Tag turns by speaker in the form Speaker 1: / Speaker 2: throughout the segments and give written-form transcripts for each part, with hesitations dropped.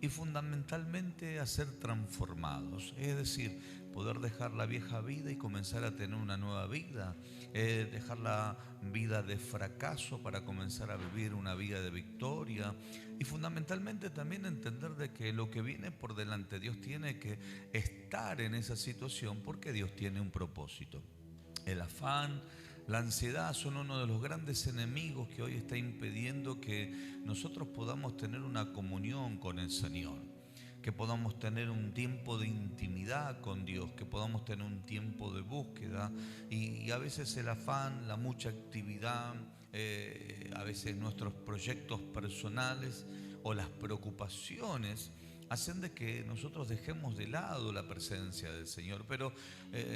Speaker 1: y fundamentalmente a ser transformados, es decir, poder dejar la vieja vida y comenzar a tener una nueva vida, dejar la vida de fracaso para comenzar a vivir una vida de victoria y fundamentalmente también entender de que lo que viene por delante, Dios tiene que estar en esa situación porque Dios tiene un propósito. El afán, la ansiedad son uno de los grandes enemigos que hoy está impidiendo que nosotros podamos tener una comunión con el Señor, que podamos tener un tiempo de intimidad con Dios, que podamos tener un tiempo de búsqueda y a veces el afán, la mucha actividad, a veces nuestros proyectos personales o las preocupaciones hacen de que nosotros dejemos de lado la presencia del Señor. Pero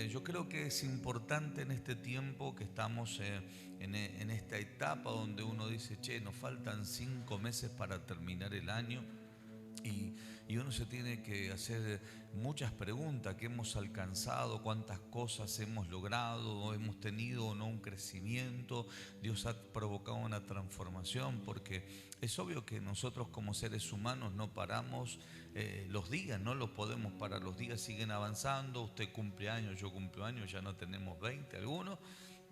Speaker 1: yo creo que es importante en este tiempo que estamos en esta etapa donde uno dice, che, nos faltan 5 meses para terminar el año. Y uno se tiene que hacer muchas preguntas: ¿qué hemos alcanzado? ¿Cuántas cosas hemos logrado? ¿Hemos tenido o no un crecimiento? ¿Dios ha provocado una transformación? Porque es obvio que nosotros como seres humanos no paramos los días, no los podemos parar, los días siguen avanzando, usted cumple años, yo cumplo años, ya no tenemos 20 algunos.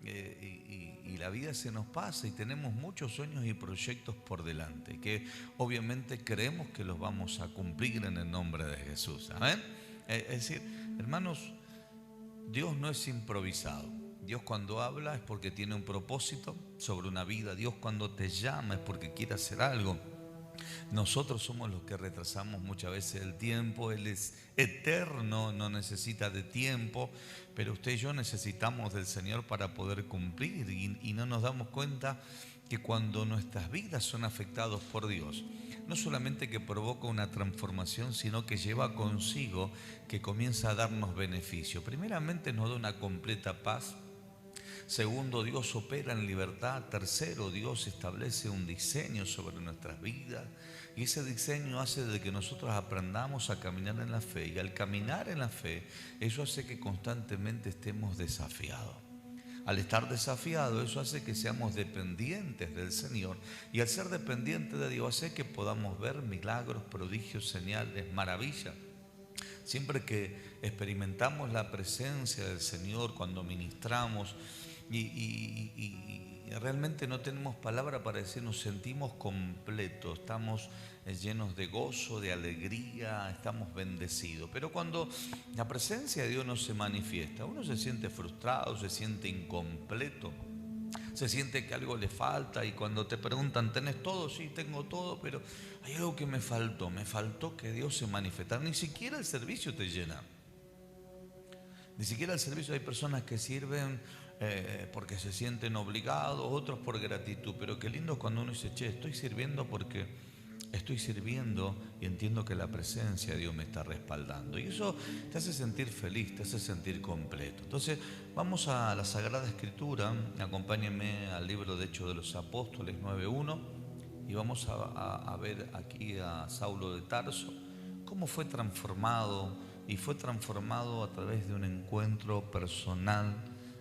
Speaker 1: Y la vida se nos pasa y tenemos muchos sueños y proyectos por delante que obviamente creemos que los vamos a cumplir en el nombre de Jesús. Amén. Es decir, hermanos, Dios no es improvisado. Dios cuando habla es porque tiene un propósito sobre una vida. Dios cuando te llama es porque quiere hacer algo. Nosotros somos los que retrasamos muchas veces el tiempo. Él es eterno, no necesita de tiempo, pero usted y yo necesitamos del Señor para poder cumplir y no nos damos cuenta que cuando nuestras vidas son afectadas por Dios, no solamente que provoca una transformación, sino que lleva consigo que comienza a darnos beneficio. Primeramente nos da una completa paz. Segundo, Dios opera en libertad. Tercero, Dios establece un diseño sobre nuestras vidas y ese diseño hace de que nosotros aprendamos a caminar en la fe, y al caminar en la fe, eso hace que constantemente estemos desafiados. Al estar desafiados, eso hace que seamos dependientes del Señor, y al ser dependientes de Dios hace que podamos ver milagros, prodigios, señales, maravillas. Siempre que experimentamos la presencia del Señor, cuando ministramos y realmente no tenemos palabra para decir, nos sentimos completos, estamos llenos de gozo, de alegría, estamos bendecidos. Pero cuando la presencia de Dios no se manifiesta, uno se siente frustrado, se siente incompleto, se siente que algo le falta, y cuando te preguntan, ¿tenés todo? Sí, tengo todo, pero hay algo que me faltó que Dios se manifestara. Ni siquiera el servicio te llena. Ni siquiera el servicio. Hay personas que sirven porque se sienten obligados, otros por gratitud, pero qué lindo cuando uno dice, che, estoy sirviendo porque estoy sirviendo y entiendo que la presencia de Dios me está respaldando, y eso te hace sentir feliz, te hace sentir completo. Entonces vamos a la Sagrada Escritura, acompáñenme al libro de Hechos de los Apóstoles 9:1 y vamos a ver aquí a Saulo de Tarso, cómo fue transformado, y fue transformado a través de un encuentro personal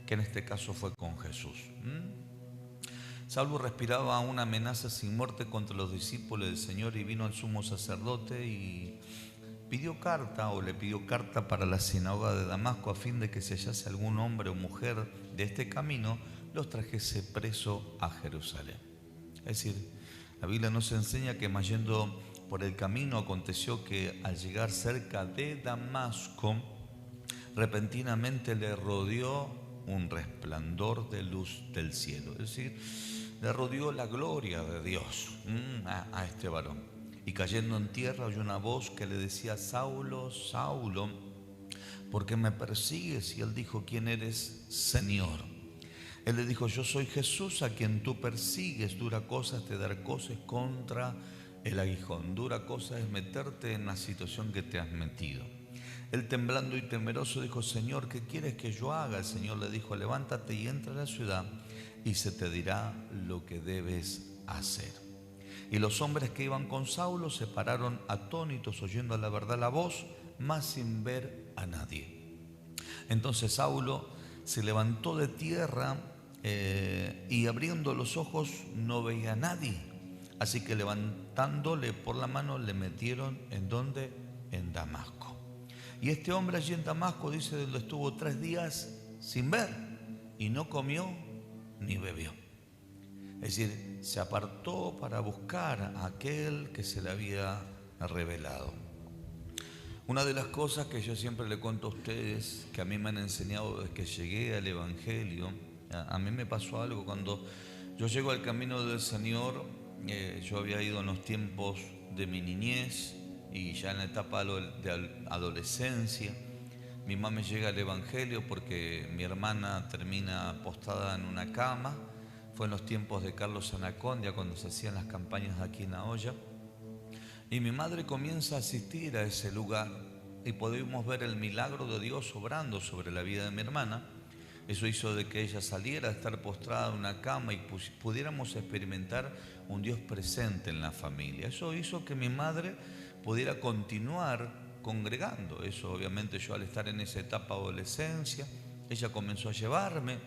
Speaker 1: que en este caso fue con Jesús. Saulo respiraba una amenaza sin muerte contra los discípulos del Señor y vino al sumo sacerdote y le pidió carta para la sinagoga de Damasco, a fin de que si hallase algún hombre o mujer de este camino, los trajese preso a Jerusalén. Es decir, la Biblia nos enseña que yendo por el camino aconteció que al llegar cerca de Damasco, repentinamente le rodeó un resplandor de luz del cielo. Es decir, le rodeó la gloria de Dios a este varón. Y cayendo en tierra oyó una voz que le decía, Saulo, Saulo, ¿por qué me persigues? Y él dijo, ¿quién eres, Señor? Él le dijo, yo soy Jesús a quien tú persigues. Dura cosa es te dar cosas contra el aguijón. Dura cosa es meterte en la situación que te has metido. Él, temblando y temeroso, dijo, Señor, ¿qué quieres que yo haga? El Señor le dijo, levántate y entra a la ciudad y se te dirá lo que debes hacer. Y los hombres que iban con Saulo se pararon atónitos, oyendo a la verdad la voz, mas sin ver a nadie. Entonces Saulo se levantó de tierra y abriendo los ojos no veía a nadie. Así que levantando atándole por la mano, le metieron ¿en dónde? En Damasco. Y este hombre allí en Damasco, dice, donde estuvo 3 días sin ver, y no comió ni bebió. Es decir, se apartó para buscar a aquel que se le había revelado. Una de las cosas que yo siempre le cuento a ustedes, que a mí me han enseñado desde que llegué al Evangelio, a mí me pasó algo cuando yo llego al camino del Señor. Yo había ido en los tiempos de mi niñez y ya en la etapa de adolescencia. Mi mamá me llega al Evangelio porque mi hermana termina postada en una cama. Fue en los tiempos de Carlos Anacondia, cuando se hacían las campañas aquí en La Hoya. Y mi madre comienza a asistir a ese lugar y podemos ver el milagro de Dios obrando sobre la vida de mi hermana. Eso hizo de que ella saliera a estar postrada en una cama y pudiéramos experimentar un Dios presente en la familia. Eso hizo que mi madre pudiera continuar congregando. Eso obviamente yo, al estar en esa etapa de adolescencia, ella comenzó a llevarme,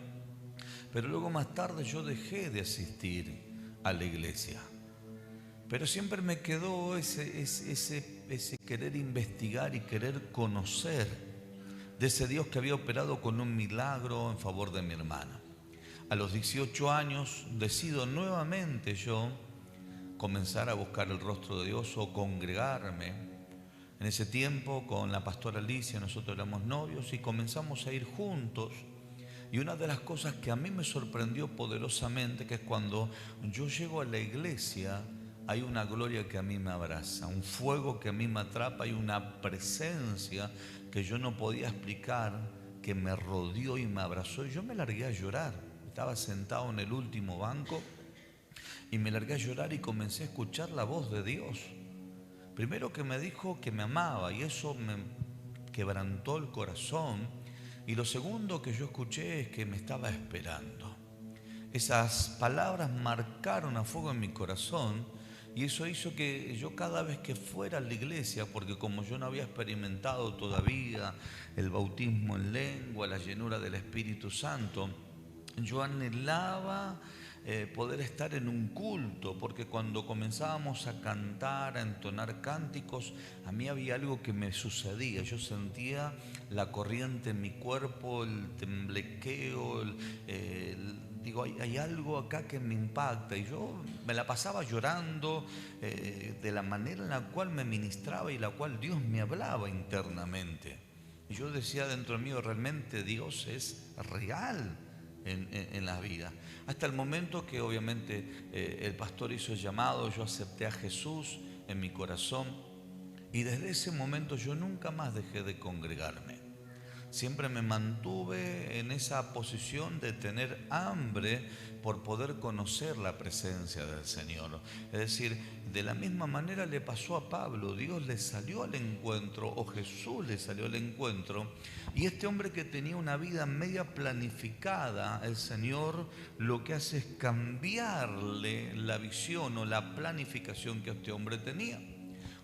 Speaker 1: pero luego más tarde yo dejé de asistir a la iglesia. Pero siempre me quedó ese querer investigar y querer conocer de ese Dios que había operado con un milagro en favor de mi hermana. A los 18 años decido nuevamente yo comenzar a buscar el rostro de Dios o congregarme. En ese tiempo con la pastora Alicia nosotros éramos novios y comenzamos a ir juntos. Y una de las cosas que a mí me sorprendió poderosamente, que es cuando yo llego a la iglesia, hay una gloria que a mí me abraza, un fuego que a mí me atrapa, hay una presencia que yo no podía explicar, que me rodeó y me abrazó. Y yo me largué a llorar. Estaba sentado en el último banco y me largué a llorar y comencé a escuchar la voz de Dios. Primero que me dijo que me amaba y eso me quebrantó el corazón. Y lo segundo que yo escuché es que me estaba esperando. Esas palabras marcaron a fuego en mi corazón. Y eso hizo que yo cada vez que fuera a la iglesia, porque como yo no había experimentado todavía el bautismo en lengua, la llenura del Espíritu Santo, yo anhelaba poder estar en un culto, porque cuando comenzábamos a cantar, a entonar cánticos, a mí había algo que me sucedía. Yo sentía la corriente en mi cuerpo, el temblequeo, digo, hay algo acá que me impacta. Y yo me la pasaba llorando de la manera en la cual me ministraba y la cual Dios me hablaba internamente. Y yo decía dentro mío, realmente Dios es real en la vida. Hasta el momento que obviamente el pastor hizo el llamado, yo acepté a Jesús en mi corazón. Y desde ese momento yo nunca más dejé de congregarme. Siempre me mantuve en esa posición de tener hambre por poder conocer la presencia del Señor. Es decir, de la misma manera le pasó a Pablo. Dios le salió al encuentro, o Jesús le salió al encuentro, y este hombre que tenía una vida media planificada, el Señor lo que hace es cambiarle la visión o la planificación que este hombre tenía.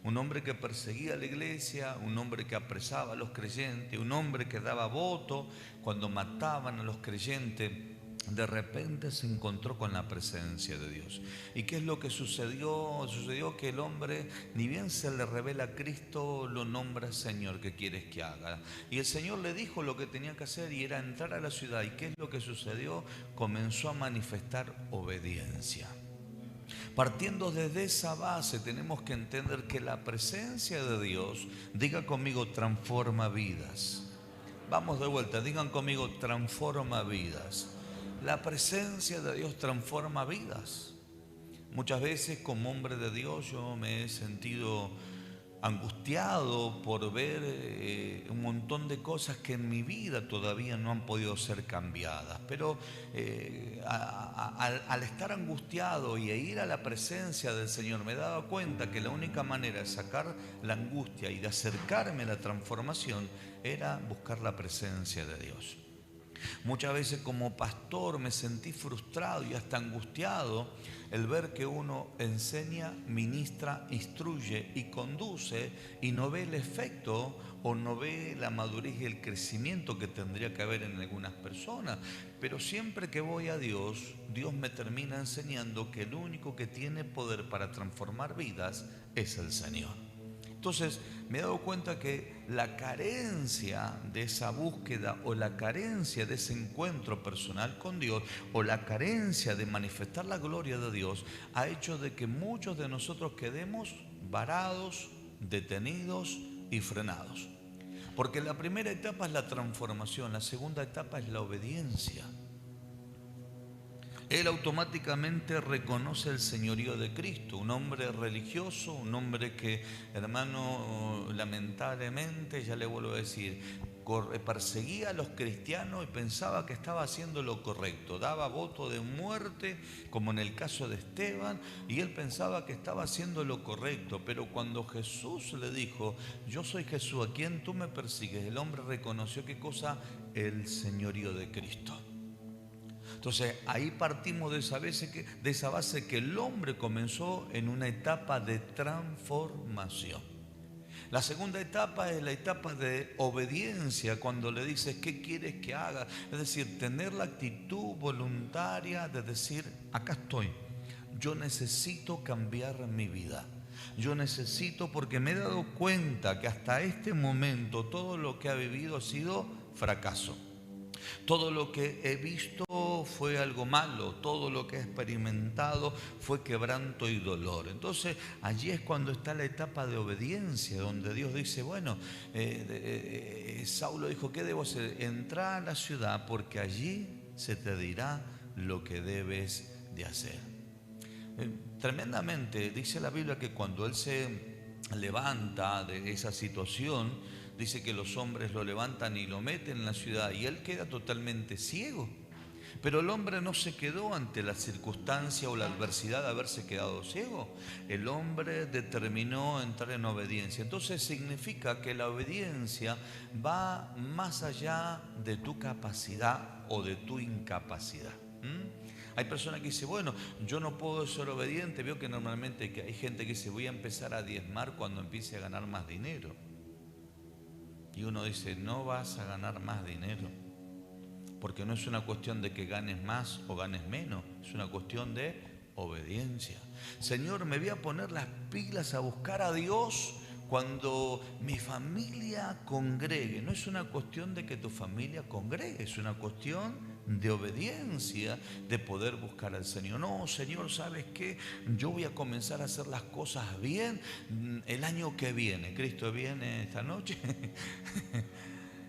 Speaker 1: Un hombre que perseguía a la iglesia, un hombre que apresaba a los creyentes, un hombre que daba voto cuando mataban a los creyentes. De repente se encontró con la presencia de Dios. ¿Y qué es lo que sucedió? Sucedió que el hombre, ni bien se le revela a Cristo, lo nombra Señor, ¿qué quieres que haga? Y el Señor le dijo lo que tenía que hacer y era entrar a la ciudad. ¿Y qué es lo que sucedió? Comenzó a manifestar obediencia. Partiendo desde esa base, tenemos que entender que la presencia de Dios, diga conmigo, transforma vidas. Vamos de vuelta, digan conmigo, transforma vidas. La presencia de Dios transforma vidas. Muchas veces como hombre de Dios yo me he sentido angustiado por ver un montón de cosas que en mi vida todavía no han podido ser cambiadas. Pero al estar angustiado y ir a la presencia del Señor, me he dado cuenta que la única manera de sacar la angustia y de acercarme a la transformación era buscar la presencia de Dios. Muchas veces como pastor me sentí frustrado y hasta angustiado el ver que uno enseña, ministra, instruye y conduce y no ve el efecto o no ve la madurez y el crecimiento que tendría que haber en algunas personas. Pero siempre que voy a Dios, Dios me termina enseñando que el único que tiene poder para transformar vidas es el Señor. Entonces me he dado cuenta que la carencia de esa búsqueda o la carencia de ese encuentro personal con Dios o la carencia de manifestar la gloria de Dios ha hecho de que muchos de nosotros quedemos varados, detenidos y frenados. Porque la primera etapa es la transformación, la segunda etapa es la obediencia. Él automáticamente reconoce el señorío de Cristo, un hombre religioso, un hombre que, hermano, lamentablemente, ya le vuelvo a decir, perseguía a los cristianos y pensaba que estaba haciendo lo correcto, daba voto de muerte, como en el caso de Esteban, y él pensaba que estaba haciendo lo correcto, pero cuando Jesús le dijo, yo soy Jesús, ¿a quien tú me persigues?, el hombre reconoció ¿qué cosa? El señorío de Cristo. Entonces ahí partimos de esa base que el hombre comenzó en una etapa de transformación. La segunda etapa es la etapa de obediencia, cuando le dices ¿qué quieres que haga? Es decir, tener la actitud voluntaria de decir acá estoy, yo necesito cambiar mi vida. Yo necesito, porque me he dado cuenta que hasta este momento todo lo que ha vivido ha sido fracaso. Todo lo que he visto fue algo malo, todo lo que he experimentado fue quebranto y dolor. Entonces allí es cuando está la etapa de obediencia, donde Dios dice, bueno, Saulo dijo, ¿qué debo hacer? Entra a la ciudad porque allí se te dirá lo que debes de hacer. Tremendamente, dice la Biblia que cuando él se levanta de esa situación, dice que los hombres lo levantan y lo meten en la ciudad y él queda totalmente ciego. Pero el hombre no se quedó ante la circunstancia o la adversidad de haberse quedado ciego. El hombre determinó entrar en obediencia. Entonces significa que la obediencia va más allá de tu capacidad o de tu incapacidad. Hay personas que dicen, bueno, yo no puedo ser obediente. Veo que normalmente hay gente que dice, voy a empezar a diezmar cuando empiece a ganar más dinero. Y uno dice, no vas a ganar más dinero, porque no es una cuestión de que ganes más o ganes menos, es una cuestión de obediencia. Señor, me voy a poner las pilas a buscar a Dios cuando mi familia congregue. No es una cuestión de que tu familia congregue, es una cuestión de obediencia, de poder buscar al Señor. No, Señor, ¿sabes qué? Yo voy a comenzar a hacer las cosas bien el año que viene. Cristo viene esta noche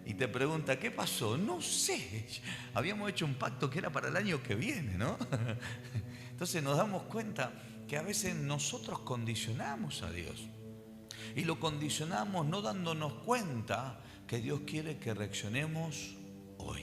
Speaker 1: y te pregunta, ¿qué pasó? No sé, habíamos hecho un pacto que era para el año que viene, ¿no? Entonces nos damos cuenta que a veces nosotros condicionamos a Dios. Y lo condicionamos no dándonos cuenta que Dios quiere que reaccionemos hoy.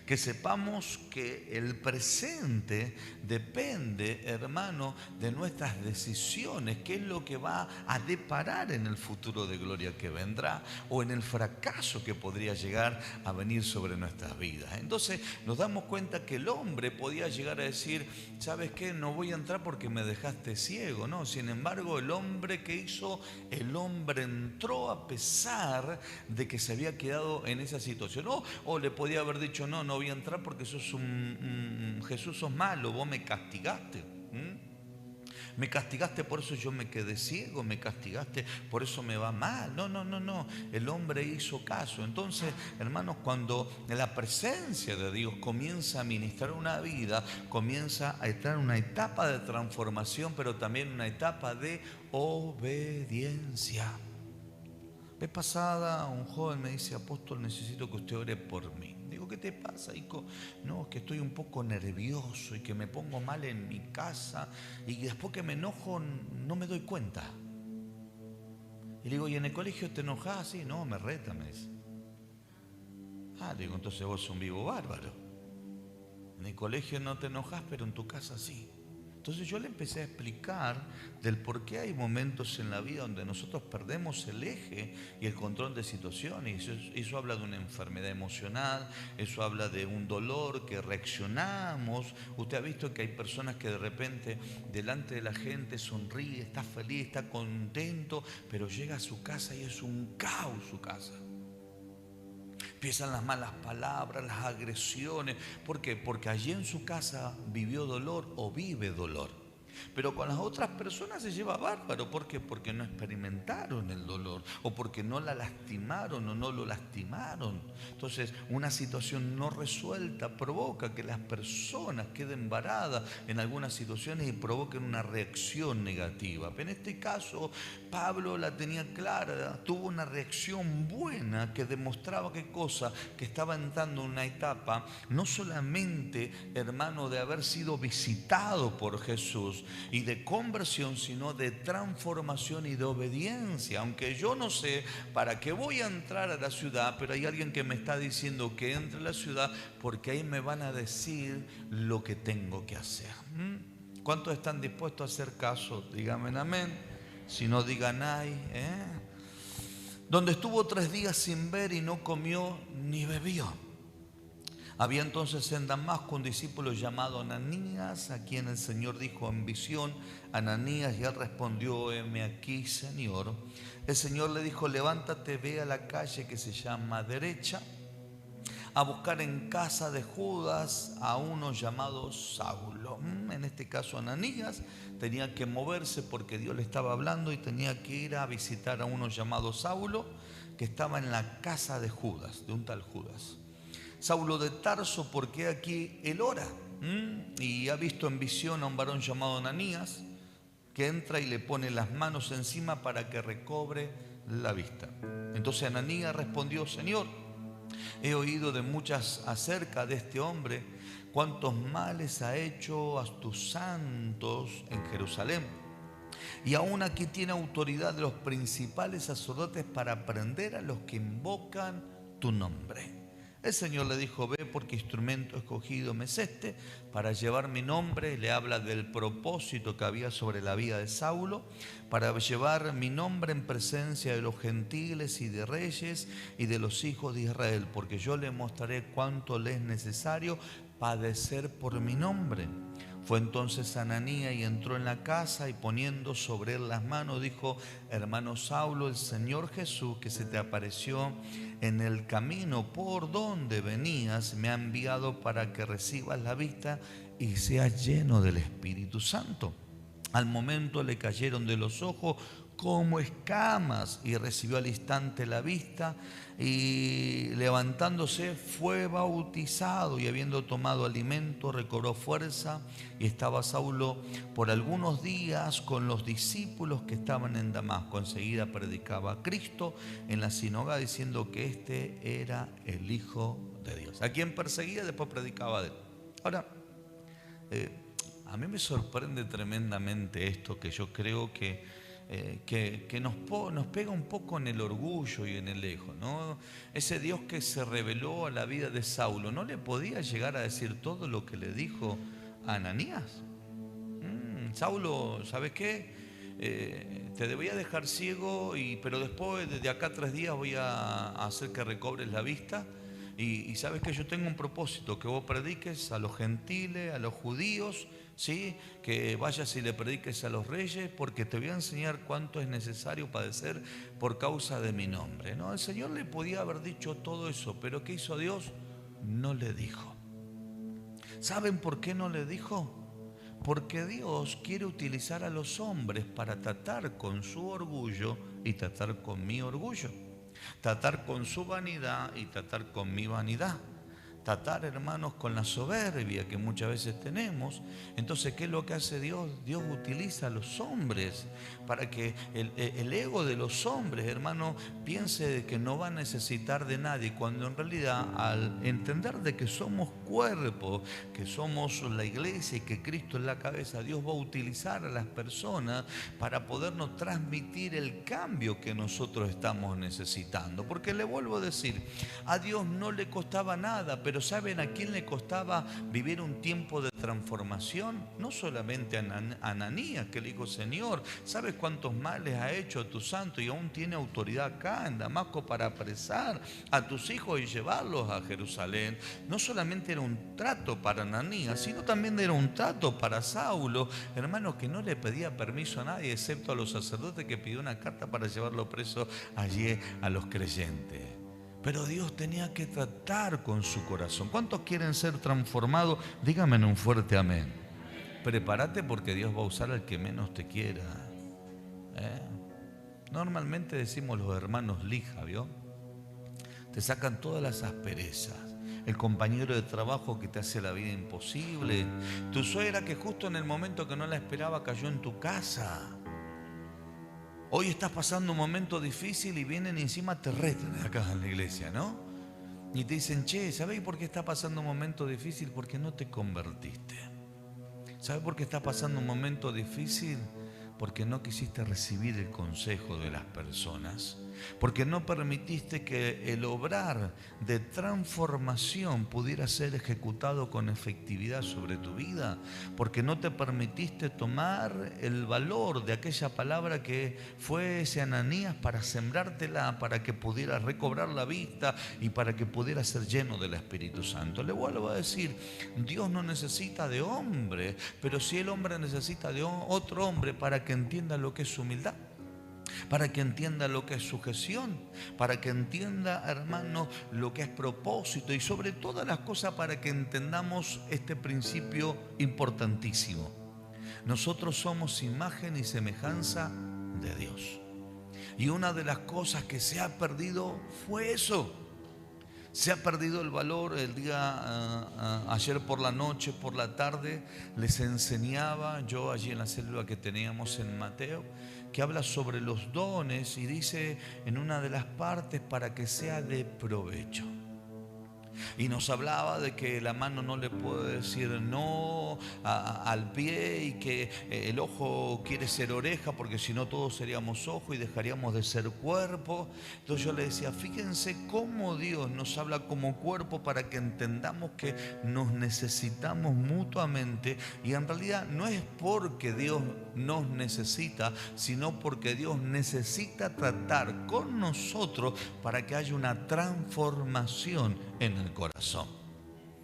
Speaker 1: Que sepamos que el presente depende, hermano, de nuestras decisiones, qué es lo que va a deparar en el futuro de gloria que vendrá o en el fracaso que podría llegar a venir sobre nuestras vidas. Entonces nos damos cuenta que el hombre podía llegar a decir, ¿sabes qué? No voy a entrar porque me dejaste ciego, ¿no? Sin embargo, el hombre que hizo, el hombre entró a pesar de que se había quedado en esa situación. O le podía haber dicho, no voy a entrar porque sos Jesús, sos malo, vos me castigaste. Me castigaste, por eso yo me quedé ciego, me castigaste, por eso me va mal. No. El hombre hizo caso. Entonces, hermanos, cuando la presencia de Dios comienza a ministrar una vida, comienza a estar en una etapa de transformación, pero también una etapa de obediencia. Vez pasada, un joven me dice, apóstol, necesito que usted ore por mí. Digo, ¿qué te pasa, hijo? No, es que estoy un poco nervioso y que me pongo mal en mi casa y después que me enojo no me doy cuenta. Y le digo, ¿y en el colegio te enojas? Sí, no, me reta, me dice. Le digo, entonces vos sos un vivo bárbaro. En el colegio no te enojas, pero en tu casa sí. Entonces yo le empecé a explicar del por qué hay momentos en la vida donde nosotros perdemos el eje y el control de situaciones. Eso habla de una enfermedad emocional, eso habla de un dolor que reaccionamos. Usted ha visto que hay personas que de repente delante de la gente sonríe, está feliz, está contento, pero llega a su casa y es un caos su casa. Empiezan las malas palabras, las agresiones. ¿Por qué? Porque allí en su casa vivió dolor o vive dolor. Pero con las otras personas se lleva bárbaro. ¿Por qué? Porque no experimentaron el dolor, o porque no la lastimaron o no lo lastimaron. Entonces, una situación no resuelta provoca que las personas queden varadas en algunas situaciones y provoquen una reacción negativa. En este caso, Pablo la tenía clara, tuvo una reacción buena que demostraba qué cosa, que estaba entrando en una etapa no solamente, hermano, de haber sido visitado por Jesús y de conversión, sino de transformación y de obediencia. Aunque yo no sé para qué voy a entrar a la ciudad, pero hay alguien que me está diciendo que entre a la ciudad porque ahí me van a decir lo que tengo que hacer. ¿Cuántos están dispuestos a hacer caso? Díganme amén. Si no, digan ay. Donde estuvo 3 días sin ver y no comió ni bebió. Había entonces en Damasco un discípulo llamado Ananías, a quien el Señor dijo en visión: Ananías, y él respondió: heme aquí, Señor. El Señor le dijo: levántate, ve a la calle que se llama Derecha, a buscar en casa de Judas a uno llamado Saulo. En este caso Ananías tenía que moverse porque Dios le estaba hablando y tenía que ir a visitar a uno llamado Saulo, que estaba en la casa de Judas, de un tal Judas. Saulo de Tarso, porque aquí él ora y ha visto en visión a un varón llamado Ananías, que entra y le pone las manos encima para que recobre la vista. Entonces Ananías respondió: Señor, he oído de muchas acerca de este hombre, cuántos males ha hecho a tus santos en Jerusalén. Y aún aquí tiene autoridad de los principales sacerdotes para prender a los que invocan tu nombre. El Señor le dijo: ve, porque instrumento escogido me es este para llevar mi nombre. Le habla del propósito que había sobre la vida de Saulo, para llevar mi nombre en presencia de los gentiles y de reyes y de los hijos de Israel, porque yo le mostraré cuánto le es necesario padecer por mi nombre. Fue entonces Ananías y entró en la casa, y poniendo sobre él las manos dijo: hermano Saulo, el Señor Jesús, que se te apareció en el camino por donde venías, me ha enviado para que recibas la vista y seas lleno del Espíritu Santo. Al momento le cayeron de los ojos como escamas y recibió al instante la vista, y levantándose fue bautizado, y habiendo tomado alimento recobró fuerza. Y estaba Saulo por algunos días con los discípulos que estaban en Damasco. Enseguida predicaba a Cristo en la sinagoga, diciendo que este era el Hijo de Dios. A quien perseguía después predicaba de él. Ahora, a mí me sorprende tremendamente esto, que yo creo que nos pega un poco en el orgullo y en el ego, ¿no? Ese Dios que se reveló a la vida de Saulo, ¿no le podía llegar a decir todo lo que le dijo a Ananías? Saulo, ¿sabes qué? Te voy a dejar ciego, pero después de acá 3 días voy a hacer que recobres la vista. Y sabes que yo tengo un propósito: que vos prediques a los gentiles, a los judíos, ¿sí? Que vayas y le prediques a los reyes, porque te voy a enseñar cuánto es necesario padecer por causa de mi nombre, ¿no? El Señor le podía haber dicho todo eso, pero ¿qué hizo Dios? No le dijo. ¿Saben por qué no le dijo? Porque Dios quiere utilizar a los hombres para tratar con su orgullo y tratar con mi orgullo. Tratar con su vanidad y tratar con mi vanidad. Tratar, hermanos, con la soberbia que muchas veces tenemos. Entonces, ¿qué es lo que hace Dios? Dios utiliza a los hombres para que el ego de los hombres, hermano, piense de que no va a necesitar de nadie, cuando en realidad, al entender de que somos cuerpo, que somos la iglesia y que Cristo es la cabeza, Dios va a utilizar a las personas para podernos transmitir el cambio que nosotros estamos necesitando. Porque le vuelvo a decir, a Dios no le costaba nada, pero Pero ¿saben a quién le costaba vivir un tiempo de transformación? No solamente a Ananías, que le dijo: Señor, ¿sabes cuántos males ha hecho tu santo y aún tiene autoridad acá en Damasco para apresar a tus hijos y llevarlos a Jerusalén? No solamente era un trato para Ananías, sino también era un trato para Saulo, hermano, que no le pedía permiso a nadie excepto a los sacerdotes, que pidió una carta para llevarlo preso allí a los creyentes. Pero Dios tenía que tratar con su corazón. ¿Cuántos quieren ser transformados? Dígame en un fuerte amén. Prepárate, porque Dios va a usar al que menos te quiera. Normalmente decimos los hermanos lija, ¿vio? Te sacan todas las asperezas. El compañero de trabajo que te hace la vida imposible. Tu suegra que justo en el momento que no la esperaba cayó en tu casa. Hoy estás pasando un momento difícil y vienen y encima te retan acá en la iglesia, ¿no? Y te dicen: che, ¿sabéis por qué está pasando un momento difícil? Porque no te convertiste. ¿Sabes por qué está pasando un momento difícil? Porque no quisiste recibir el consejo de las personas. Porque no permitiste que el obrar de transformación pudiera ser ejecutado con efectividad sobre tu vida. Porque no te permitiste tomar el valor de aquella palabra que fue ese Ananías para sembrártela, para que pudieras recobrar la vista y para que pudieras ser lleno del Espíritu Santo. Le vuelvo a decir, Dios no necesita de hombre, pero sí el hombre necesita de otro hombre para que entienda lo que es humildad, para que entienda lo que es sujeción, para que entienda, hermano, lo que es propósito, y sobre todas las cosas para que entendamos este principio importantísimo. Nosotros somos imagen y semejanza de Dios, y una de las cosas que se ha perdido fue eso. Se ha perdido el valor. El día ayer por la noche, por la tarde, les enseñaba yo allí en la célula que teníamos en Mateo, que habla sobre los dones y dice en una de las partes: para que sea de provecho. Y nos hablaba de que la mano no le puede decir no al pie, y que el ojo quiere ser oreja, porque si no todos seríamos ojo y dejaríamos de ser cuerpo. Entonces yo le decía: fíjense cómo Dios nos habla como cuerpo para que entendamos que nos necesitamos mutuamente, y en realidad no es porque Dios nos necesita, sino porque Dios necesita tratar con nosotros para que haya una transformación en el corazón,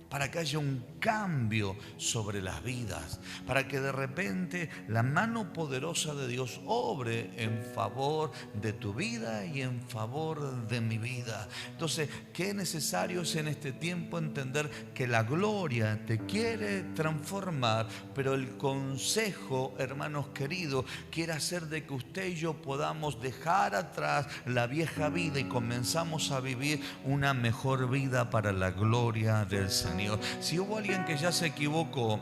Speaker 1: para que haya un cambio sobre las vidas, para que de repente la mano poderosa de Dios obre en favor de tu vida y en favor de mi vida. Entonces, qué necesario es en este tiempo entender que la gloria te quiere transformar, pero el consejo, hermanos queridos, quiere hacer de que usted y yo podamos dejar atrás la vieja vida y comenzamos a vivir una mejor vida para la gloria del Señor. Si hubo alguien que ya se equivocó,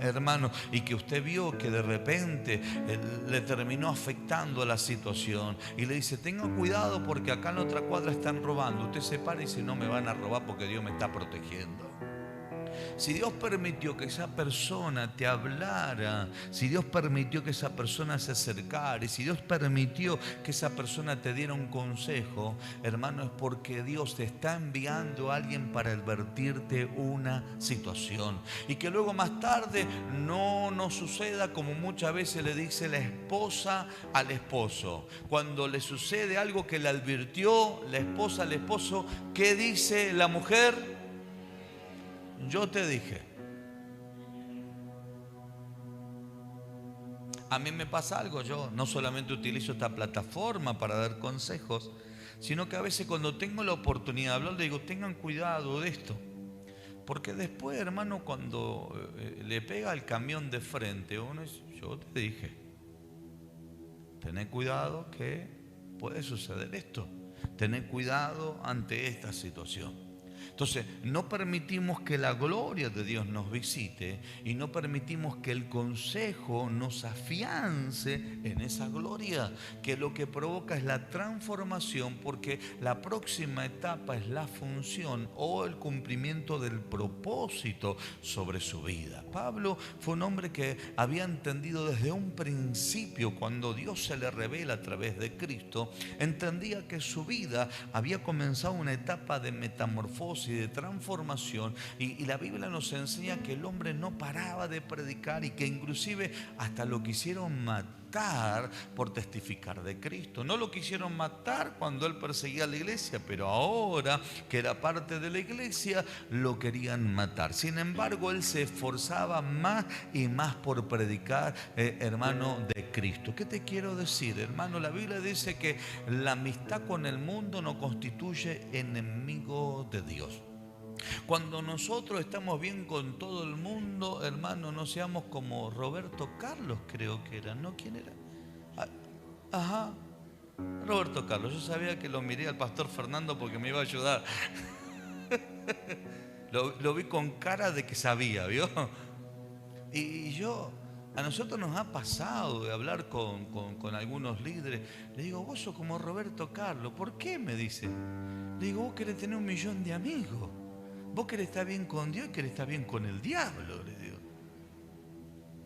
Speaker 1: hermano, y que usted vio que de repente le terminó afectando la situación, y le dice: tenga cuidado porque acá en la otra cuadra están robando, usted se para y dice: no me van a robar porque Dios me está protegiendo. Si Dios permitió que esa persona te hablara, si Dios permitió que esa persona se acercara, y si Dios permitió que esa persona te diera un consejo, hermano, es porque Dios te está enviando a alguien para advertirte una situación, y que luego más tarde no nos suceda como muchas veces le dice la esposa al esposo. Cuando le sucede algo que le advirtió la esposa al esposo, ¿qué dice la mujer? Yo te dije. A mí me pasa algo. Yo no solamente utilizo esta plataforma para dar consejos, sino que a veces cuando tengo la oportunidad de hablar, le digo: tengan cuidado de esto, porque después, hermano, cuando le pega el camión de frente, uno es: yo te dije, tened cuidado que puede suceder esto, tened cuidado ante esta situación. Entonces, no permitimos que la gloria de Dios nos visite, y no permitimos que el consejo nos afiance en esa gloria, que lo que provoca es la transformación, porque la próxima etapa es la función o el cumplimiento del propósito sobre su vida. Pablo fue un hombre que había entendido desde un principio, cuando Dios se le revela a través de Cristo, entendía que su vida había comenzado una etapa de metamorfosis, nuevos y de transformación. Y la Biblia nos enseña que el hombre no paraba de predicar y que inclusive hasta lo quisieron matar por testificar de Cristo. No lo quisieron matar cuando él perseguía a la iglesia, pero ahora que era parte de la iglesia lo querían matar. Sin embargo, él se esforzaba más y más por predicar, hermano, de Cristo. ¿Qué te quiero decir, hermano? La Biblia dice que la amistad con el mundo no constituye enemigo de Dios. Cuando nosotros estamos bien con todo el mundo, hermano, no seamos como Roberto Carlos, creo que era, ¿no? ¿Quién era? Ah, ajá, Roberto Carlos. Yo sabía que lo miré al pastor Fernando porque me iba a ayudar. Lo vi con cara de que sabía, ¿vio? A nosotros nos ha pasado de hablar con algunos líderes. Le digo, vos sos como Roberto Carlos. ¿Por qué? Me dice. Le digo, vos querés tener 1.000.000 de amigos. Vos querés estar bien con Dios y querés estar bien con el diablo, le digo.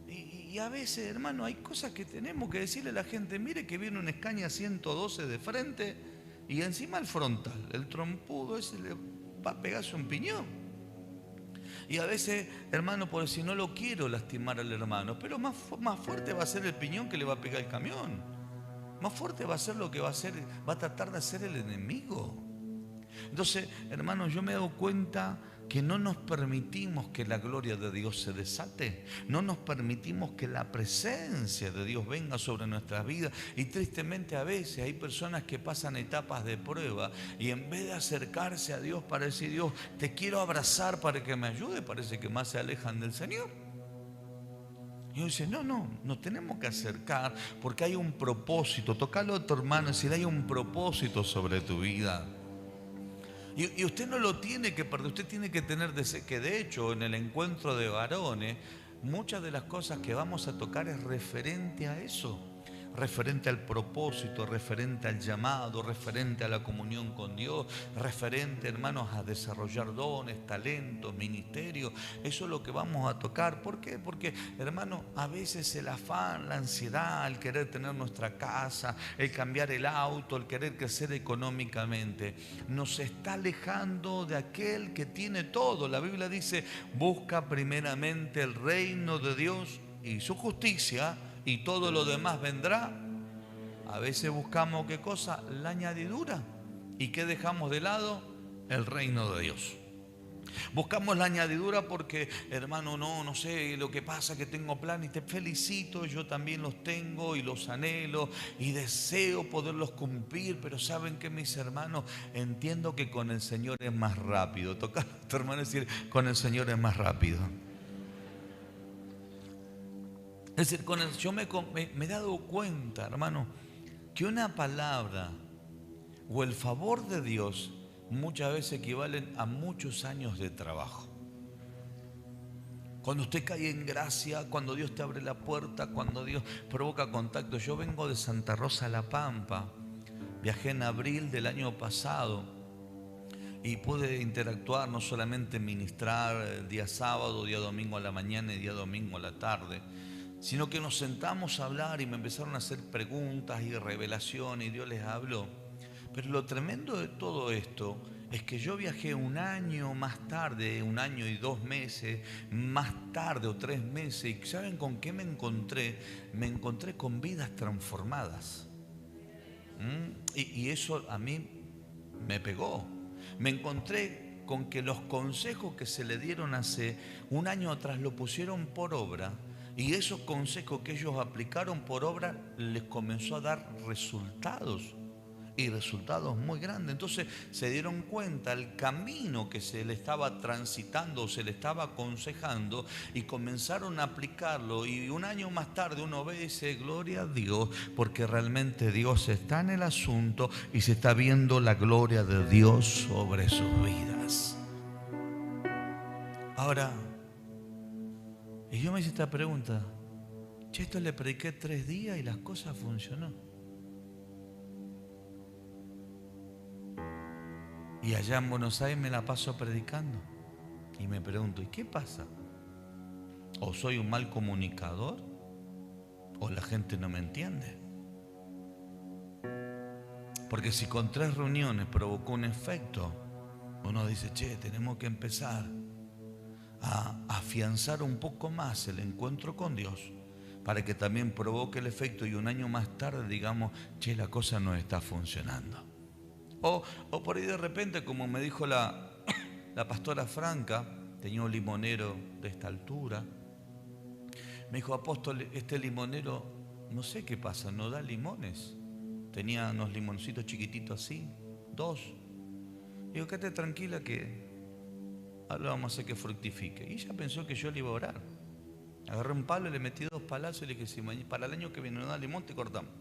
Speaker 1: Y a veces, hermano, hay cosas que tenemos que decirle a la gente. Mire que viene una Scania 112 de frente y encima el frontal, el trompudo ese le va a pegarse un piñón. Y a veces, hermano, por si no lo quiero lastimar al hermano, pero más fuerte va a ser el piñón que le va a pegar el camión. Más fuerte va a ser lo que va a hacer, va a tratar de hacer el enemigo. Entonces, hermano, yo me he dado cuenta que no nos permitimos que la gloria de Dios se desate, no nos permitimos que la presencia de Dios venga sobre nuestras vidas. Y tristemente a veces hay personas que pasan etapas de prueba y en vez de acercarse a Dios para decir, Dios, te quiero abrazar para que me ayude, parece que más se alejan del Señor. Y uno dice, nos tenemos que acercar porque hay un propósito. Tocalo a tu hermano y decirle, hay un propósito sobre tu vida. Y usted no lo tiene que perder, usted tiene que tener, que de hecho en el encuentro de varones, muchas de las cosas que vamos a tocar es referente a eso. Referente al propósito, referente al llamado, referente a la comunión con Dios, referente, hermanos, a desarrollar dones, talentos, ministerios. Eso es lo que vamos a tocar. ¿Por qué? Porque, hermanos, a veces el afán, la ansiedad, el querer tener nuestra casa, el cambiar el auto, el querer crecer económicamente, nos está alejando de aquel que tiene todo. La Biblia dice, busca primeramente el reino de Dios y su justicia, y todo lo demás vendrá. A veces buscamos, ¿qué cosa? La añadidura. ¿Y qué dejamos de lado? El reino de Dios. Buscamos la añadidura porque, hermano, no sé lo que pasa, que tengo planes. Te felicito, yo también los tengo y los anhelo y deseo poderlos cumplir. Pero ¿saben qué, mis hermanos? Entiendo que con el Señor es más rápido. Toca a tu hermano decir, con el Señor es más rápido. Es decir, yo me he dado cuenta, hermano, que una palabra o el favor de Dios muchas veces equivalen a muchos años de trabajo. Cuando usted cae en gracia, cuando Dios te abre la puerta, cuando Dios provoca contacto. Yo vengo de Santa Rosa La Pampa, viajé en abril del año pasado y pude interactuar, no solamente ministrar el día sábado, día domingo a la mañana y día domingo a la tarde, sino que nos sentamos a hablar y me empezaron a hacer preguntas y revelaciones y Dios les habló. Pero lo tremendo de todo esto es que yo viajé un año más tarde, 1 año y 2 meses, más tarde o 3 meses, y ¿saben con qué me encontré? Me encontré con vidas transformadas. Y eso a mí me pegó. Me encontré con que los consejos que se le dieron hace 1 año atrás lo pusieron por obra. Y esos consejos que ellos aplicaron por obra les comenzó a dar resultados. Y resultados muy grandes. Entonces se dieron cuenta el camino que se le estaba transitando, se le estaba aconsejando, y comenzaron a aplicarlo. Y 1 año más tarde uno ve y dice, gloria a Dios, porque realmente Dios está en el asunto y se está viendo la gloria de Dios sobre sus vidas. Ahora, y yo me hice esta pregunta, esto le prediqué 3 días y las cosas funcionó. Y allá en Buenos Aires me la paso predicando. Y me pregunto, ¿y qué pasa? ¿O soy un mal comunicador? ¿O la gente no me entiende? Porque si con 3 reuniones provocó un efecto, uno dice, che, tenemos que empezar a afianzar un poco más el encuentro con Dios para que también provoque el efecto y un año más tarde digamos, che, la cosa no está funcionando. O por ahí de repente, como me dijo la pastora Franca, tenía un limonero de esta altura, me dijo, apóstol, este limonero, no sé qué pasa, no da limones. Tenía unos limoncitos chiquititos así, 2. Digo, quédate tranquila que ahora vamos a hacer que fructifique. Y ella pensó que yo le iba a orar. Agarré un palo, le metí 2 palazos y le dije, si para el año que viene no da limón, te cortamos.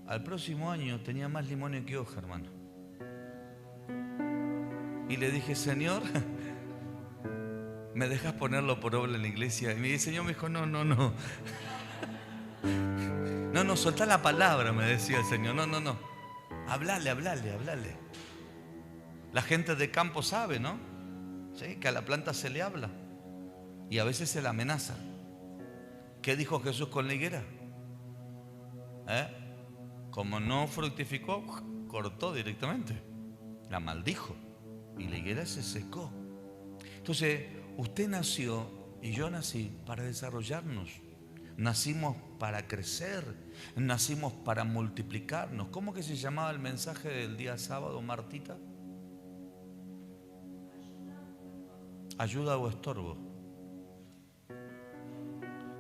Speaker 1: Al próximo año tenía más limones que hoja, hermano. Y le dije, Señor, ¿me dejas ponerlo por obra en la iglesia? Y me dice, Señor, me dijo, no. No, soltá la palabra, me decía el Señor. No. Hablale. La gente de campo sabe, ¿no? ¿Sí? Que a la planta se le habla. Y a veces se la amenaza. ¿Qué dijo Jesús con la higuera? Como no fructificó, cortó directamente. La maldijo. Y la higuera se secó. Entonces, usted nació y yo nací para desarrollarnos. Nacimos para crecer. Nacimos para multiplicarnos. ¿Cómo que se llamaba el mensaje del día sábado, Martita? Ayuda o estorbo.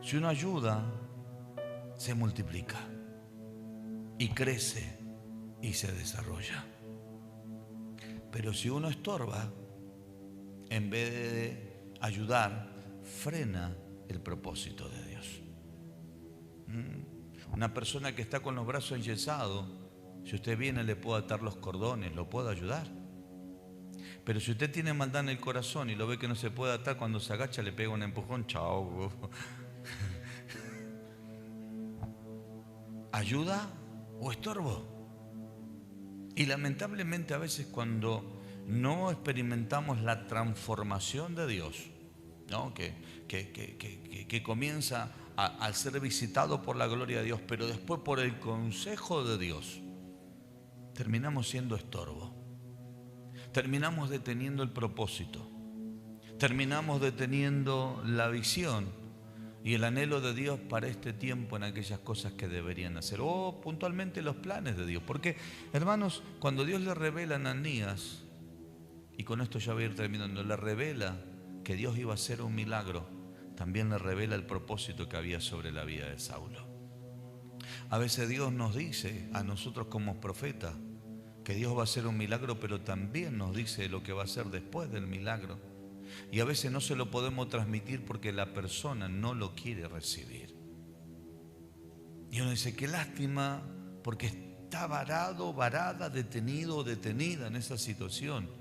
Speaker 1: Si uno ayuda, se multiplica y crece y se desarrolla. Pero si uno estorba, en vez de ayudar, frena el propósito de Dios. Una persona que está con los brazos enyesados, si usted viene le puede atar los cordones, lo puede ayudar. Pero si usted tiene maldad en el corazón y lo ve que no se puede atar, cuando se agacha le pega un empujón, chao. ¿Ayuda o estorbo? Y lamentablemente a veces cuando no experimentamos la transformación de Dios, ¿no? que comienza al ser visitado por la gloria de Dios, pero después por el consejo de Dios, terminamos siendo estorbo. Terminamos deteniendo el propósito. Terminamos deteniendo la visión y el anhelo de Dios para este tiempo en aquellas cosas que deberían hacer. O puntualmente los planes de Dios. Porque, hermanos, cuando Dios le revela a Ananías, y con esto ya voy a ir terminando, le revela que Dios iba a hacer un milagro, también le revela el propósito que había sobre la vida de Saulo. A veces Dios nos dice a nosotros como profetas que Dios va a hacer un milagro, pero también nos dice lo que va a hacer después del milagro. Y a veces no se lo podemos transmitir porque la persona no lo quiere recibir. Y uno dice, qué lástima, porque está varada, detenido o detenida en esa situación.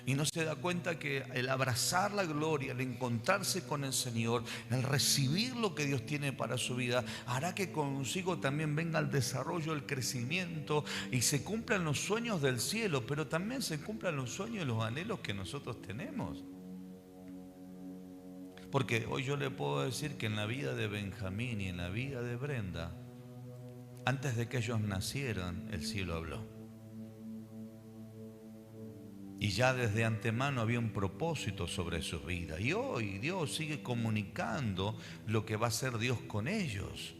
Speaker 1: Y no se da cuenta que el abrazar la gloria, el encontrarse con el Señor, el recibir lo que Dios tiene para su vida, hará que consigo también venga el desarrollo, el crecimiento y se cumplan los sueños del cielo, pero también se cumplan los sueños y los anhelos que nosotros tenemos. Porque hoy yo le puedo decir que en la vida de Benjamín y en la vida de Brenda, antes de que ellos nacieran, el cielo habló. Y ya desde antemano había un propósito sobre sus vidas. Y hoy Dios sigue comunicando lo que va a hacer Dios con ellos.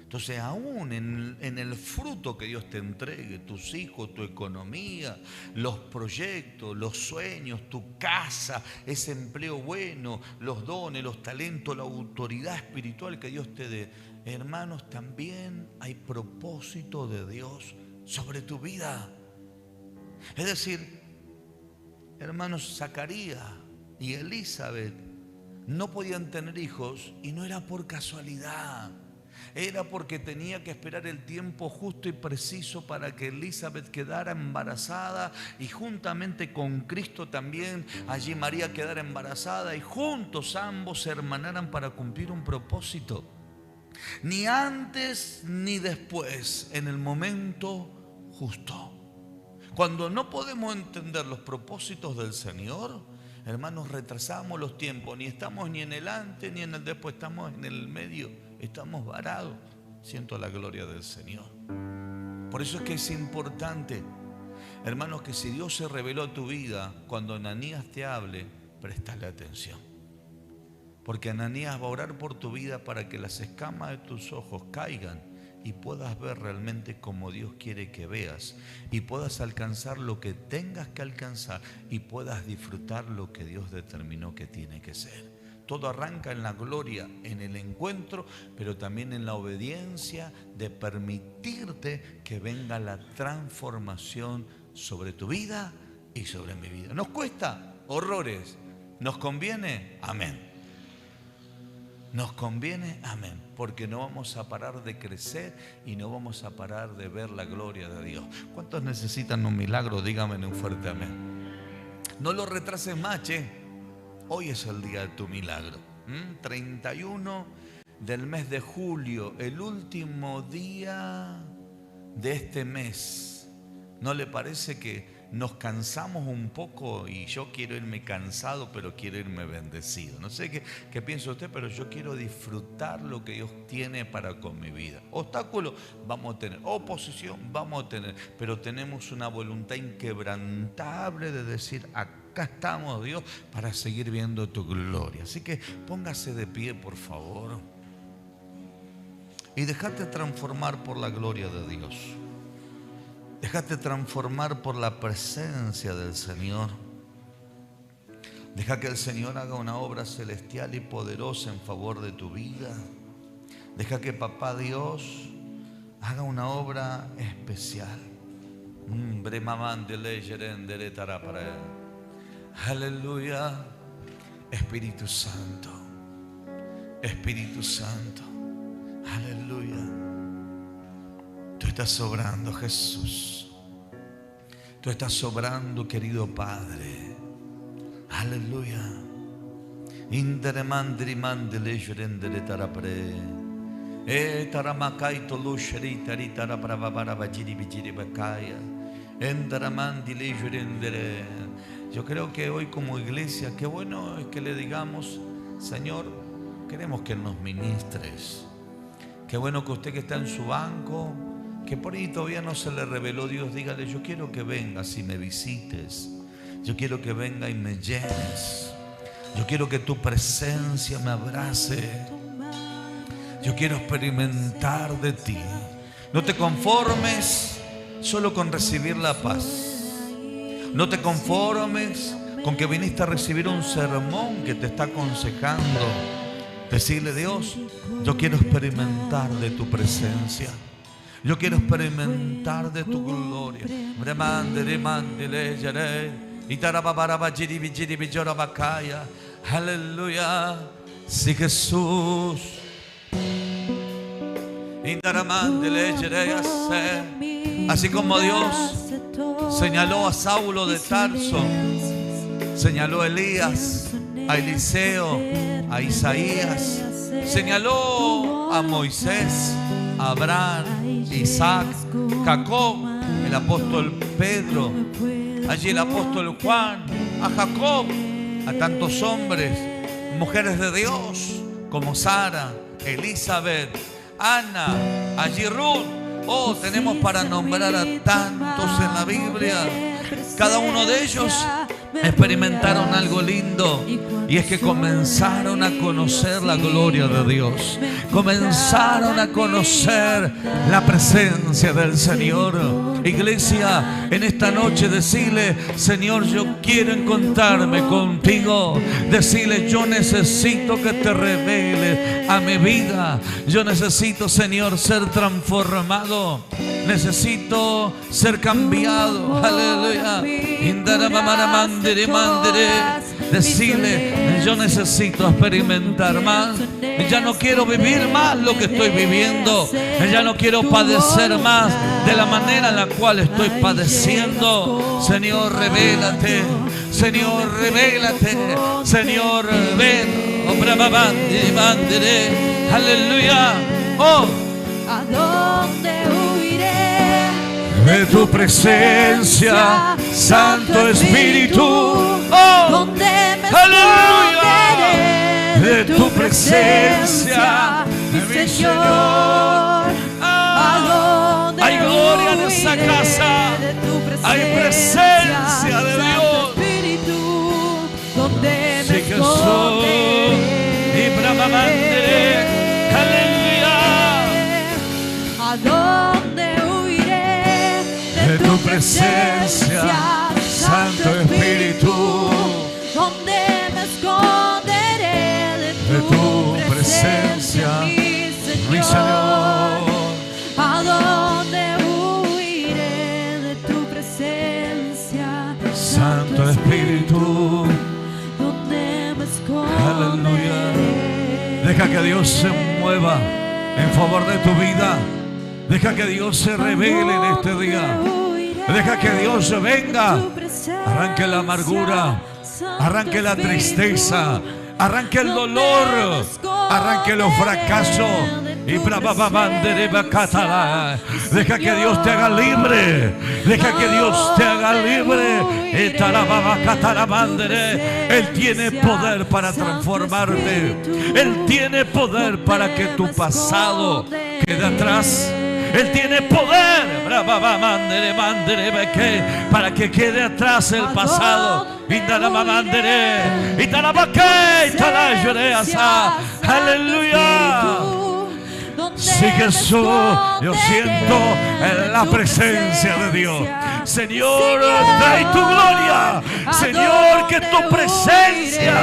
Speaker 1: Entonces, aún en el fruto que Dios te entregue, tus hijos, tu economía, los proyectos, los sueños, tu casa, ese empleo bueno, los dones, los talentos, la autoridad espiritual que Dios te dé, hermanos, también hay propósito de Dios sobre tu vida. Es decir, hermanos, Zacarías y Elizabeth no podían tener hijos y no era por casualidad. Era porque tenía que esperar el tiempo justo y preciso para que Elizabeth quedara embarazada y juntamente con Cristo también allí María quedara embarazada y juntos ambos se hermanaran para cumplir un propósito. Ni antes ni después, en el momento justo. Cuando no podemos entender los propósitos del Señor, hermanos, retrasamos los tiempos. Ni estamos ni en el antes ni en el después, estamos en el medio, estamos varados. Siento la gloria del Señor. Por eso es que es importante. Hermanos, que si Dios se reveló a tu vida, cuando Ananías te hable, préstale atención. Porque Ananías va a orar por tu vida para que las escamas de tus ojos caigan y puedas ver realmente como Dios quiere que veas, y puedas alcanzar lo que tengas que alcanzar, y puedas disfrutar lo que Dios determinó que tiene que ser. Todo arranca en la gloria, en el encuentro, pero también en la obediencia de permitirte que venga la transformación sobre tu vida y sobre mi vida. ¿Nos cuesta? Horrores. ¿Nos conviene? Amén. Nos conviene, amén, porque no vamos a parar de crecer y no vamos a parar de ver la gloria de Dios. ¿Cuántos necesitan un milagro? Díganme en un fuerte amén. No lo retrases más, che. Hoy es el día de tu milagro. 31 del mes de julio, el último día de este mes. ¿No le parece que nos cansamos un poco? Y yo quiero irme cansado, pero quiero irme bendecido. No sé qué piensa usted, pero yo quiero disfrutar lo que Dios tiene para con mi vida. Obstáculos vamos a tener, oposición vamos a tener, pero tenemos una voluntad inquebrantable de decir: acá estamos, Dios, para seguir viendo tu gloria. Así que póngase de pie, por favor, y déjate transformar por la gloria de Dios. Déjate transformar por la presencia del Señor. Deja que el Señor haga una obra celestial y poderosa en favor de tu vida. Deja que Papá Dios haga una obra especial. Aleluya. Espíritu Santo. Espíritu Santo. Aleluya. Tú estás sobrando, Jesús. Tú estás sobrando, querido Padre. Aleluya. Inderemandri mandele jurendele tarapre. Taramakaito lushri taritara pravavara vajiri vijiri bakaya. Endaramandile jurendele. Yo creo que hoy como iglesia, qué bueno es que le digamos: Señor, queremos que nos ministres. Qué bueno que usted que está en su banco, que por ahí todavía no se le reveló Dios, dígale: yo quiero que vengas y me visites. Yo quiero que venga y me llenes. Yo quiero que tu presencia me abrace. Yo quiero experimentar de ti. No te conformes solo con recibir la paz. No te conformes con que viniste a recibir un sermón que te está aconsejando. Decirle: Dios, yo quiero experimentar de tu presencia. Yo quiero experimentar de tu gloria. Aleluya. Sí, Jesús. Así como Dios señaló a Saulo de Tarso, señaló a Elías, a Eliseo, a Isaías, señaló a Moisés, a Abraham, Isaac, Jacob, el apóstol Pedro, allí el apóstol Juan, a Jacob, a tantos hombres, mujeres de Dios como Sara, Elizabeth, Ana, allí Ruth. Oh, tenemos para nombrar a tantos en la Biblia. Cada uno de ellos experimentaron algo lindo, y es que comenzaron a conocer la gloria de Dios. Comenzaron a conocer la presencia del Señor. Iglesia, en esta noche decirle: Señor, yo quiero encontrarme contigo. Decirle: yo necesito que te reveles a mi vida. Yo necesito, Señor, ser transformado. Necesito ser cambiado. Aleluya. Decirle: yo necesito experimentar más. Ya no quiero vivir más lo que estoy viviendo. Ya no quiero padecer más de la manera en la cual estoy padeciendo. Señor, revélate. Señor, revélate. Señor, ven. Aleluya. Oh,
Speaker 2: ¿a dónde huiré
Speaker 1: de tu presencia, Santo Espíritu? Oh,
Speaker 2: ¿dónde me
Speaker 1: aleluya.
Speaker 2: esconderé
Speaker 1: De tu presencia,
Speaker 2: mi Señor? ¿A dónde
Speaker 1: hay gloria en esa
Speaker 2: huiré
Speaker 1: casa.
Speaker 2: de tu presencia?
Speaker 1: Hay presencia de
Speaker 2: Santo
Speaker 1: Dios.
Speaker 2: Espíritu, donde me
Speaker 1: Sí, Jesús. Y bramamandere. Aleluya.
Speaker 2: ¿A dónde huiré
Speaker 1: De tu presencia, Santo Espíritu?
Speaker 2: ¿Dónde me esconderé de tu presencia, mi Señor? ¿A dónde huiré de tu presencia,
Speaker 1: Santo Espíritu?
Speaker 2: ¿Dónde me esconderé?
Speaker 1: Aleluya. Deja que Dios se mueva en favor de tu vida. Deja que Dios se revele en este día. Deja que Dios venga. Arranque la amargura, arranque la tristeza, arranque el dolor, arranque los fracasos. Y deja que Dios te haga libre. Deja que Dios te haga libre. Él tiene poder para transformarte. Él tiene poder para que tu pasado quede atrás. Él tiene poder para que quede atrás el pasado. Aleluya. Sí, Jesús, yo siento la presencia de Dios. Señor, trae tu gloria. Señor, que tu presencia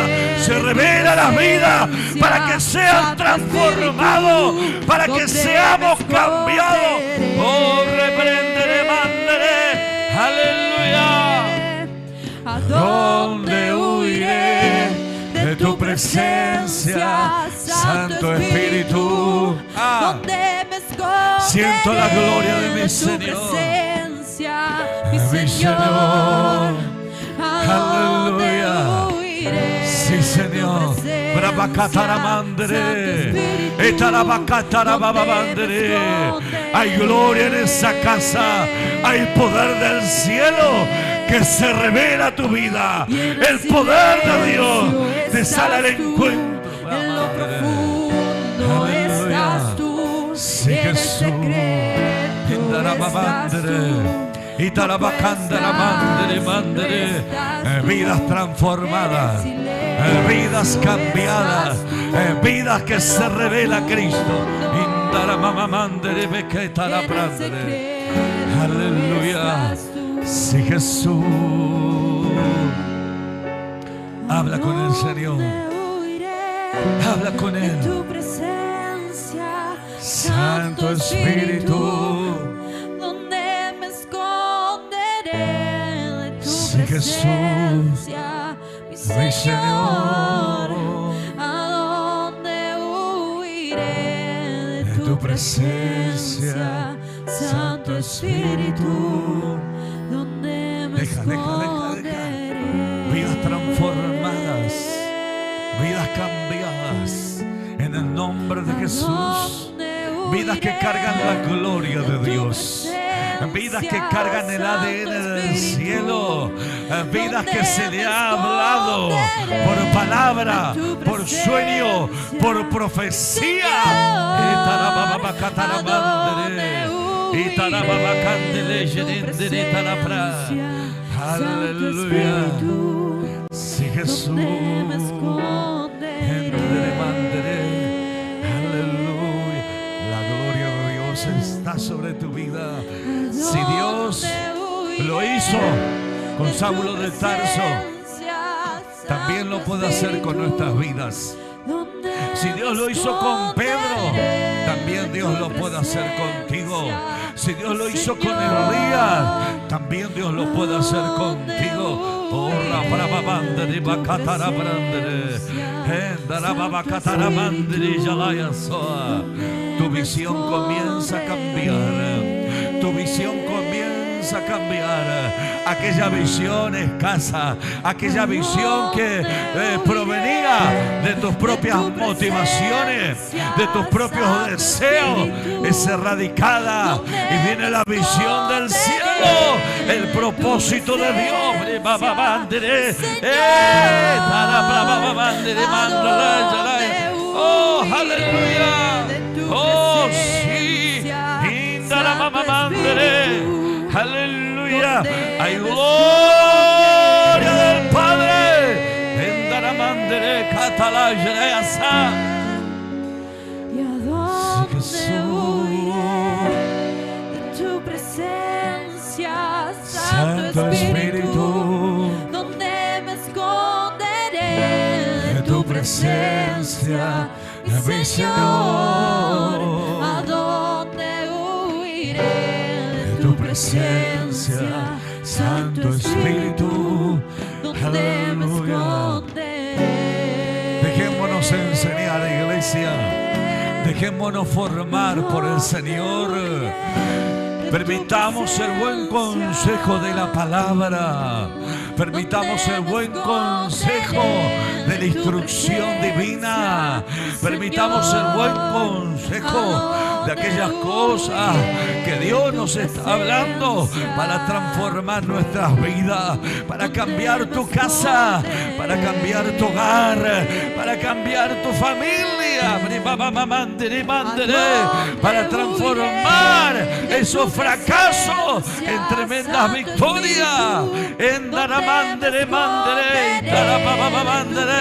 Speaker 1: se revele a las vidas para que sean transformados, para que seamos cambiados. Oh, reprenderé, mandaré. Aleluya.
Speaker 2: ¿A
Speaker 1: ¿Dónde huiré de tu presencia, Santo Espíritu?
Speaker 2: ¿Dónde me esconderé?
Speaker 1: Siento la gloria de mi
Speaker 2: tu
Speaker 1: Señor.
Speaker 2: presencia, mi
Speaker 1: Mi
Speaker 2: Señor.
Speaker 1: Señor.
Speaker 2: ¿A dónde
Speaker 1: Aleluya.
Speaker 2: huiré
Speaker 1: Sí,
Speaker 2: de
Speaker 1: Señor.
Speaker 2: tu presencia,
Speaker 1: Brabacataramandere.
Speaker 2: Santo Espíritu?
Speaker 1: Etarabacatarababandere. Hay gloria en esa casa. Hay poder del cielo que se revela a tu vida. El poder de Dios te sale al encuentro.
Speaker 2: En lo profundo
Speaker 1: Aleluya.
Speaker 2: estás tú.
Speaker 1: Sí,
Speaker 2: En el
Speaker 1: Jesús.
Speaker 2: secreto estás tú.
Speaker 1: Y tarabacandere, mandere, vidas transformadas, vidas cambiadas, vidas que se revela Cristo. Aleluya. Sí, Jesús. Habla con el Señor. Habla con Él.
Speaker 2: Tu presencia,
Speaker 1: Santo Espíritu.
Speaker 2: donde me esconderé de tu
Speaker 1: Sí,
Speaker 2: presencia, mi
Speaker 1: Mi
Speaker 2: Señor.
Speaker 1: Señor.
Speaker 2: ¿A dónde huiré de
Speaker 1: tu
Speaker 2: tu
Speaker 1: presencia,
Speaker 2: presencia,
Speaker 1: Santo Espíritu?
Speaker 2: donde me
Speaker 1: Deja.
Speaker 2: esconderé?
Speaker 1: Vidas transformadas, vidas cambiadas en el nombre de Jesús. Vidas que cargan la gloria de Dios. Vidas que cargan el ADN del cielo. Vidas que se le ha hablado por palabra, por sueño, por profecía. Aleluya. Sí, Jesús. Aleluya. La gloria de Dios está sobre tu vida. Si Dios lo hizo con Saulo de Tarso, también lo puede hacer con nuestras vidas. Si Dios lo hizo con Pedro, también Dios lo puede hacer contigo. Si Dios lo hizo con Elías, también Dios lo puede hacer contigo. Oh, la brava bandere, bacatara brandere, endara babacatara mandere, yalaya soa. Tu visión comienza a cambiar. Tu visión comienza a cambiar. Aquella visión escasa, aquella visión que provenía de tus propias motivaciones, de tus propios deseos, es erradicada y viene la visión del cielo, el propósito de Dios. Oh, aleluya. Oh, sí. Aleluya. Hay gloria del Padre. En Daramandere Catalayasa.
Speaker 2: ¿Y a dónde huiré de tu presencia, Santo Espíritu? ¿Dónde me esconderé de tu presencia, mi Señor? ¿A dónde huiré de tu presencia, Santo Espíritu? ¿Dónde me esconderé?
Speaker 1: Dejémonos enseñar, iglesia. Dejémonos formar por el Señor. Permitamos el buen consejo de la palabra. Permitamos el buen consejo de la instrucción divina. Permitamos el buen consejo de aquellas cosas que Dios nos está hablando para transformar nuestras vidas, para cambiar tu casa, para cambiar tu hogar, para cambiar tu familia, para transformar esos fracasos en tremendas victorias. En Daramandere, mandere, Darabababandere.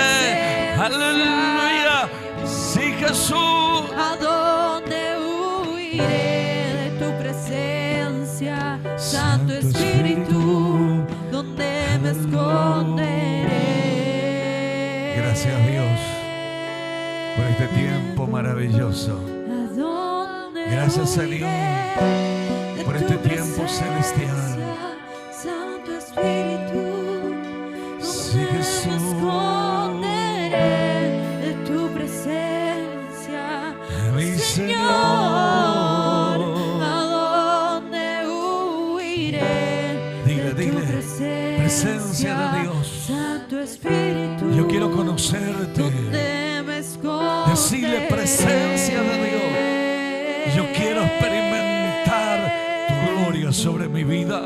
Speaker 1: Aleluya. Sí, Jesús.
Speaker 2: ¿A dónde huiré de tu presencia, Santo Espíritu? ¿Dónde me esconderé?
Speaker 1: Gracias, Dios, por este tiempo maravilloso.
Speaker 2: ¿A dónde
Speaker 1: Gracias, Señor,
Speaker 2: huiré
Speaker 1: por
Speaker 2: de
Speaker 1: este
Speaker 2: tu
Speaker 1: tiempo
Speaker 2: presencia,
Speaker 1: celestial.
Speaker 2: Santo Espíritu?
Speaker 1: Sí,
Speaker 2: ¿Dónde
Speaker 1: Jesús.
Speaker 2: me esconderé de tu presencia,
Speaker 1: Mi
Speaker 2: Señor? ¿A dónde huiré
Speaker 1: Dile,
Speaker 2: de tu
Speaker 1: dile,
Speaker 2: presencia,
Speaker 1: presencia de Dios.
Speaker 2: Santo Espíritu?
Speaker 1: Yo quiero conocerte.
Speaker 2: ¿Dónde me esconderé?
Speaker 1: Decirle, presencia de Dios. Yo quiero experimentar tu gloria sobre mi vida.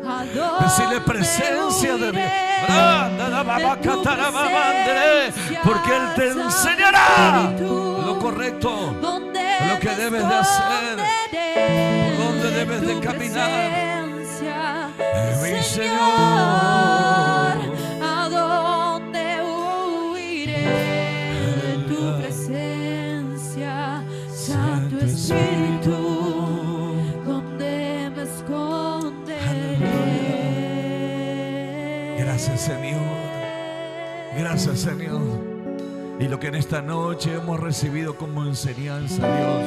Speaker 2: ¿A dónde
Speaker 1: Decirle, presencia de Dios. Porque Él te enseñará lo correcto, lo que debes de hacer, por dónde debes de caminar. Mi Señor,
Speaker 2: ¿a dónde huiré de tu presencia, Santo Espíritu? ¿Dónde me esconderé?
Speaker 1: gracias, Señor. Gracias, Señor. Y lo que en esta noche hemos recibido como enseñanza, Dios,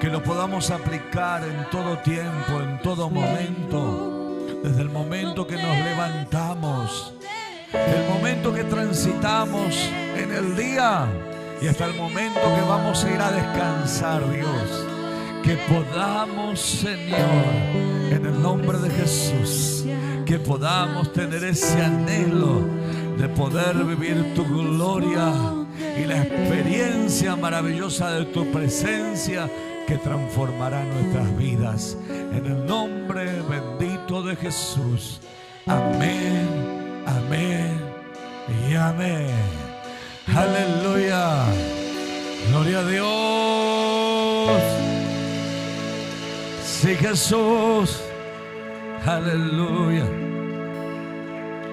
Speaker 1: que lo podamos aplicar en todo tiempo, en todo momento, desde el momento que nos levantamos, el momento que transitamos en el día y hasta el momento que vamos a ir a descansar, Dios. Que podamos, Señor, en el nombre de Jesús, que podamos tener ese anhelo de poder vivir tu gloria y la experiencia maravillosa de tu presencia que transformará nuestras vidas. En el nombre bendito de Jesús. Amén, amén y amén. Aleluya. Gloria a Dios. Sí, Jesús. Aleluya.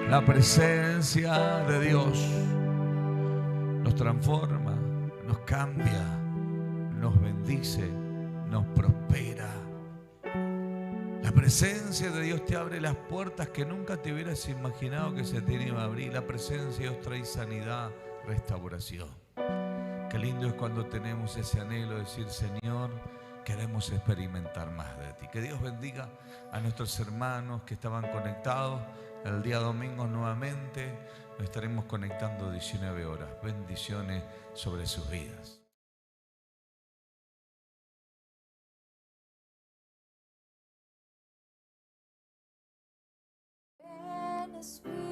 Speaker 1: La presencia de Dios nos transforma, nos cambia, nos bendice, nos prospera. La presencia de Dios te abre las puertas que nunca te hubieras imaginado que se te iban a abrir. La presencia de Dios trae sanidad, restauración. Qué lindo es cuando tenemos ese anhelo de decir, Señor, queremos experimentar más de ti. Que Dios bendiga a nuestros hermanos que estaban conectados. El día domingo nuevamente nos estaremos conectando 19 horas. Bendiciones sobre sus vidas.